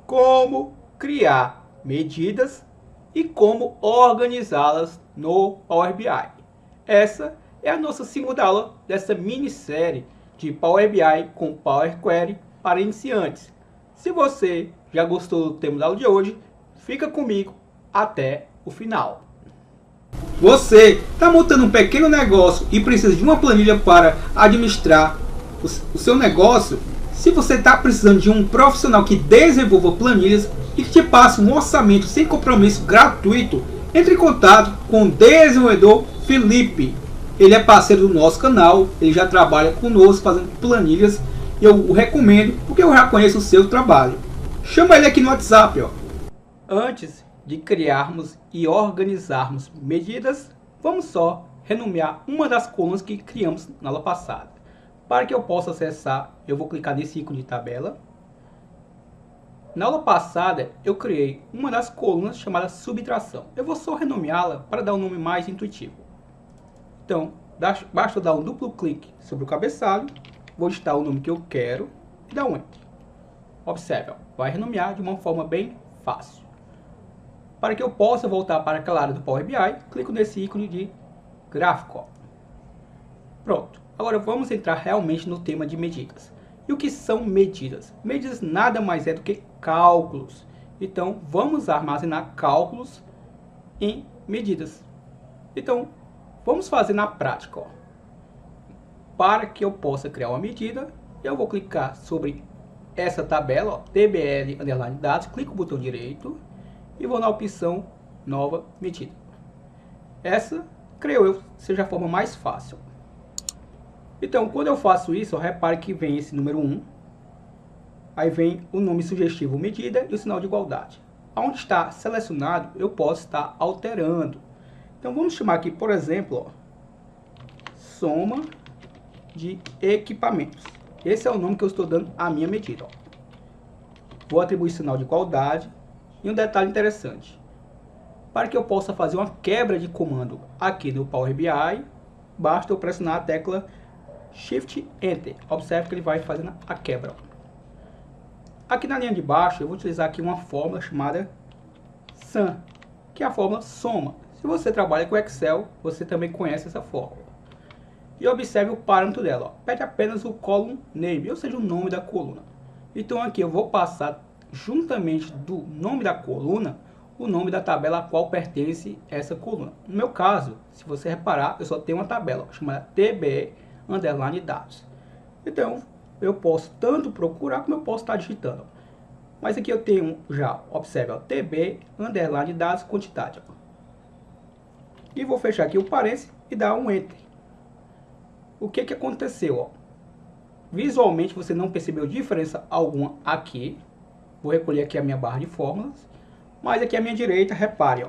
como criar medidas e como organizá-las no Power BI. Essa é a nossa segunda aula dessa minissérie de Power BI com Power Query para iniciantes. Se você já gostou do tema da aula de hoje, fica comigo até o final. Você está montando um pequeno negócio e precisa de uma planilha para administrar o seu negócio? Se você está precisando de um profissional que desenvolva planilhas e que te passe um orçamento sem compromisso gratuito, entre em contato com o desenvolvedor Felipe. Ele é parceiro do nosso canal, ele já trabalha conosco fazendo planilhas e eu o recomendo porque eu já conheço o seu trabalho. Chama ele aqui no WhatsApp. Antes de criarmos e organizarmos medidas, vamos só renomear uma das colunas que criamos na aula passada. Para que eu possa acessar, eu vou clicar nesse ícone de tabela. Na aula passada, eu criei uma das colunas chamada subtração. Eu vou só renomeá-la para dar um nome mais intuitivo. Então, basta dar um duplo clique sobre o cabeçalho, vou digitar o nome que eu quero e dar um Enter. Observe, vai renomear de uma forma bem fácil. Para que eu possa voltar para aquela área do Power BI, clico nesse ícone de gráfico. Pronto. Agora vamos entrar realmente no tema de medidas. E o que são medidas? Medidas nada mais é do que cálculos. Então vamos armazenar cálculos em medidas. Então vamos fazer na prática. Para que eu possa criar uma medida, eu vou clicar sobre essa tabela, tbl_dados, clico no botão direito e vou na opção nova medida. Essa, creio eu, seja a forma mais fácil. Então, quando eu faço isso, repare que vem esse número 1, aí vem o nome sugestivo medida e o sinal de igualdade. Onde está selecionado, eu posso estar alterando. Então, vamos chamar aqui, por exemplo, soma de equipamentos. Esse é o nome que eu estou dando à minha medida. Vou atribuir sinal de igualdade e um detalhe interessante. Para que eu possa fazer uma quebra de comando aqui no Power BI, basta eu pressionar a tecla Shift Enter. Observe que ele vai fazendo a quebra. Aqui na linha de baixo eu vou utilizar aqui uma fórmula chamada SUM, que é a fórmula soma. Se você trabalha com Excel, você também conhece essa fórmula. E observe o parâmetro dela. Pede apenas o column name, ou seja, o nome da coluna. Então aqui eu vou passar juntamente do nome da coluna o nome da tabela a qual pertence essa coluna. No meu caso, se você reparar, eu só tenho uma tabela chamada TBE_dados. Então, eu posso tanto procurar como eu posso estar digitando. Mas aqui eu tenho já, observe, TB_dados quantidade. E vou fechar aqui o parênteses e dar um Enter. O que aconteceu? Visualmente você não percebeu diferença alguma aqui. Vou recolher aqui a minha barra de fórmulas. Mas aqui à minha direita, repare,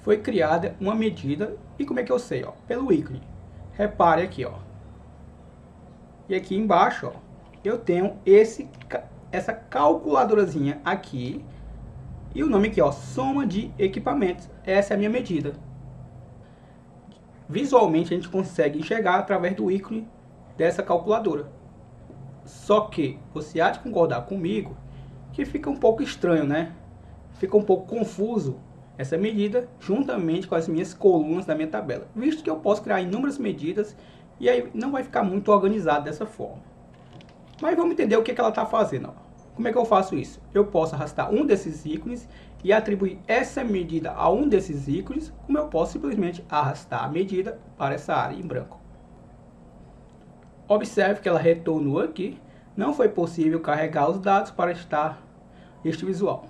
foi criada uma medida. E como é que eu sei? Pelo ícone. Repare aqui, e aqui embaixo, eu tenho essa calculadorazinha aqui e o nome aqui, soma de equipamentos. Essa é a minha medida. Visualmente a gente consegue enxergar através do ícone dessa calculadora. Só que você há de concordar comigo que fica um pouco estranho, né? Fica um pouco confuso essa medida juntamente com as minhas colunas da minha tabela, visto que eu posso criar inúmeras medidas e aí não vai ficar muito organizado dessa forma. Mas vamos entender o que ela está fazendo. Como é que eu faço isso? Eu posso arrastar um desses ícones e atribuir essa medida a um desses ícones, como eu posso simplesmente arrastar a medida para essa área em branco. Observe que ela retornou aqui. Não foi possível carregar os dados para estar este visual.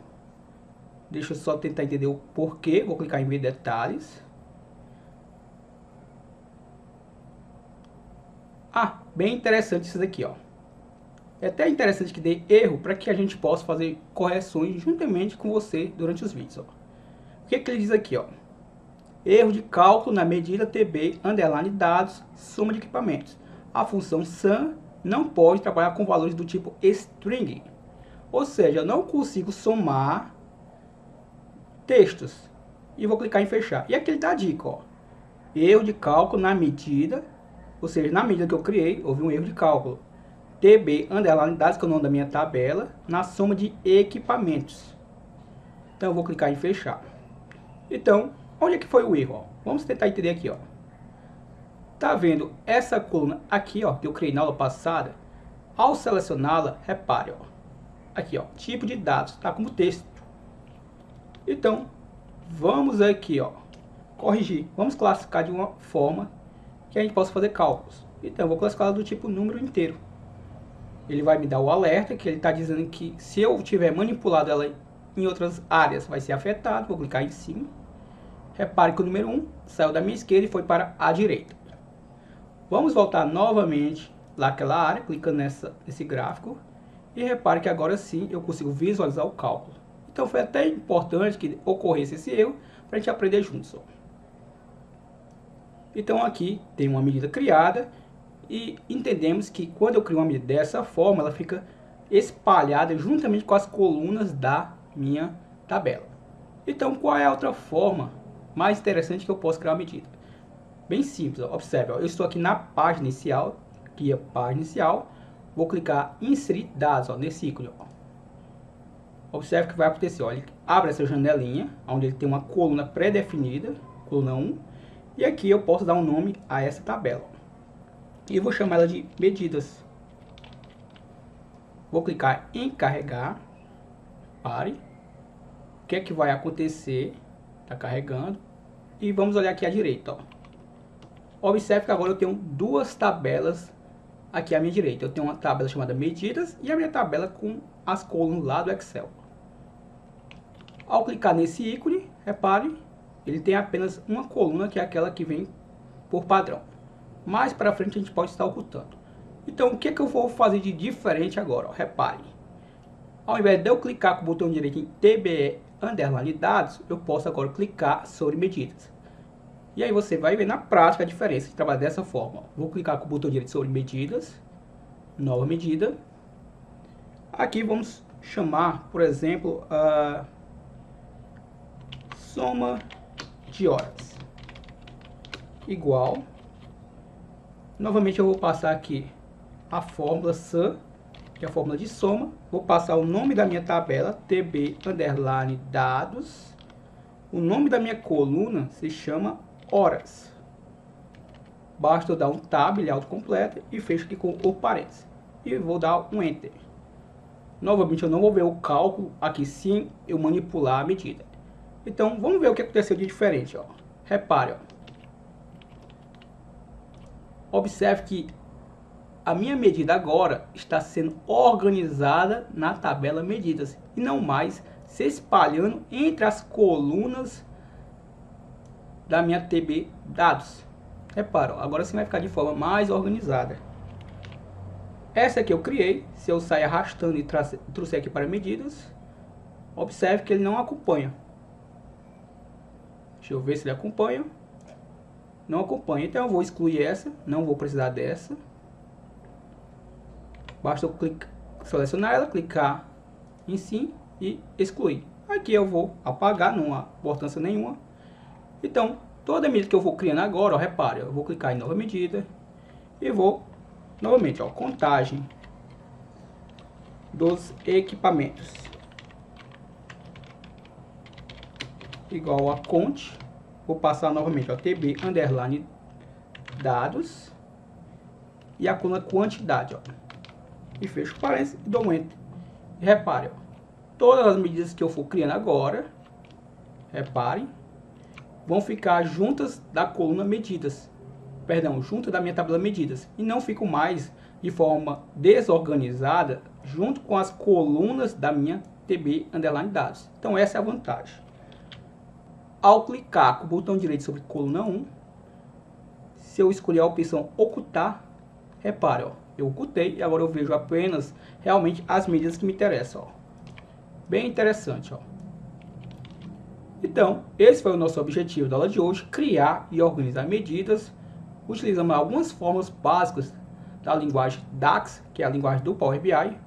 Deixa eu só tentar entender o porquê. Vou clicar em ver detalhes. Bem interessante isso daqui, É até interessante que dê erro para que a gente possa fazer correções juntamente com você durante os vídeos, O que ele diz aqui, Erro de cálculo na medida TB_dados, soma de equipamentos. A função SUM não pode trabalhar com valores do tipo string. Ou seja, eu não consigo somar textos. E vou clicar em fechar. E aqui ele dá a dica, Erro de cálculo na medida, ou seja, na medida que eu criei, houve um erro de cálculo. TB underline dados, que é o nome da minha tabela, na soma de equipamentos. Então eu vou clicar em fechar. Então, onde é que foi o erro? Ó? Vamos tentar entender aqui, ó. Tá vendo essa coluna aqui, ó, que eu criei na aula passada? Ao selecioná-la, repare, ó. Aqui, ó, tipo de dados, tá como texto. Então, vamos aqui, ó, corrigir. Vamos classificar de uma forma que a gente possa fazer cálculos. Então, eu vou classificar do tipo número inteiro. Ele vai me dar o alerta, que ele está dizendo que se eu tiver manipulado ela em outras áreas, vai ser afetado. Vou clicar em cima. Repare que o número 1 saiu da minha esquerda e foi para a direita. Vamos voltar novamente naquela área, clicando nesse gráfico. E repare que agora sim eu consigo visualizar o cálculo. Então foi até importante que ocorresse esse erro para a gente aprender juntos. Ó. Então aqui tem uma medida criada e entendemos que quando eu crio uma medida dessa forma, ela fica espalhada juntamente com as colunas da minha tabela. Então qual é a outra forma mais interessante que eu posso criar uma medida? Bem simples, ó. Observe, ó. Eu estou aqui na página inicial, aqui é a página inicial, vou clicar em inserir dados, ó, nesse ícone. Ó. Observe o que vai acontecer, ó. Ele abre essa janelinha, onde ele tem uma coluna pré-definida, coluna 1, e aqui eu posso dar um nome a essa tabela. Ó. E vou chamar ela de medidas. Vou clicar em carregar, pare. O que é que vai acontecer? Está carregando. E vamos olhar aqui à direita, ó. Observe que agora eu tenho duas tabelas aqui à minha direita. Eu tenho uma tabela chamada medidas e a minha tabela com as colunas lá do Excel. Ao clicar nesse ícone, repare, ele tem apenas uma coluna, que é aquela que vem por padrão. Mais para frente a gente pode estar ocultando. Então o que é que eu vou fazer de diferente agora? Ó, repare, ao invés de eu clicar com o botão direito em TBE underline dados, eu posso agora clicar sobre medidas. E aí você vai ver na prática a diferença de trabalhar dessa forma. Vou clicar com o botão direito sobre medidas, nova medida. Aqui vamos chamar, por exemplo, a soma de horas igual. Novamente eu vou passar aqui a fórmula SUM, que é a fórmula de soma. Vou passar o nome da minha tabela, TB underline dados. O nome da minha coluna se chama horas. Basta eu dar um tab, ele autocompleta, e fecho aqui com o parênteses. E vou dar um enter. Novamente eu não vou ver o cálculo aqui sim eu manipular a medida. Então vamos ver o que aconteceu de diferente. Ó. Repare, ó. Observe que a minha medida agora está sendo organizada na tabela medidas e não mais se espalhando entre as colunas da minha TB dados. Repara, agora sim vai ficar de forma mais organizada. Essa aqui eu criei, se eu sair arrastando e trouxer aqui para medidas, observe que ele não acompanha. Deixa eu ver se ele acompanha. Não acompanha, então eu vou excluir essa, não vou precisar dessa. Basta eu selecionar ela, clicar em sim e excluir. Aqui eu vou apagar, não há importância nenhuma. Então, toda medida que eu vou criando agora, ó, repare, eu vou clicar em nova medida e vou, novamente, ó, contagem dos equipamentos igual a conte. Vou passar novamente, ó, TB underline dados e a coluna quantidade, ó, e fecho o parênteses e dou um enter. E repare, ó, todas as medidas que eu for criando agora, reparem, vão ficar juntas da coluna medidas, perdão, junto da minha tabela medidas, e não ficam mais de forma desorganizada junto com as colunas da minha TB underline dados. Então essa é a vantagem. Ao clicar com o botão direito sobre coluna 1, se eu escolher a opção ocultar, repare, ó, eu ocultei e agora eu vejo apenas realmente as medidas que me interessam. Ó. Bem interessante, ó. Então, esse foi o nosso objetivo da aula de hoje, criar e organizar medidas, utilizando algumas fórmulas básicas da linguagem DAX, que é a linguagem do Power BI.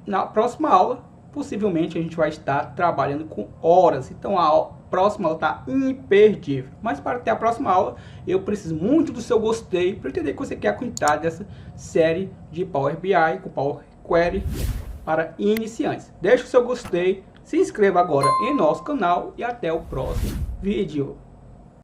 Na próxima aula, possivelmente a gente vai estar trabalhando com horas. Então, a próxima aula tá imperdível. Mas para ter a próxima aula, eu preciso muito do seu gostei para entender que você quer a quantidade dessa série de Power BI com Power Query para iniciantes. Deixe o seu gostei, se inscreva agora em nosso canal e até o próximo vídeo.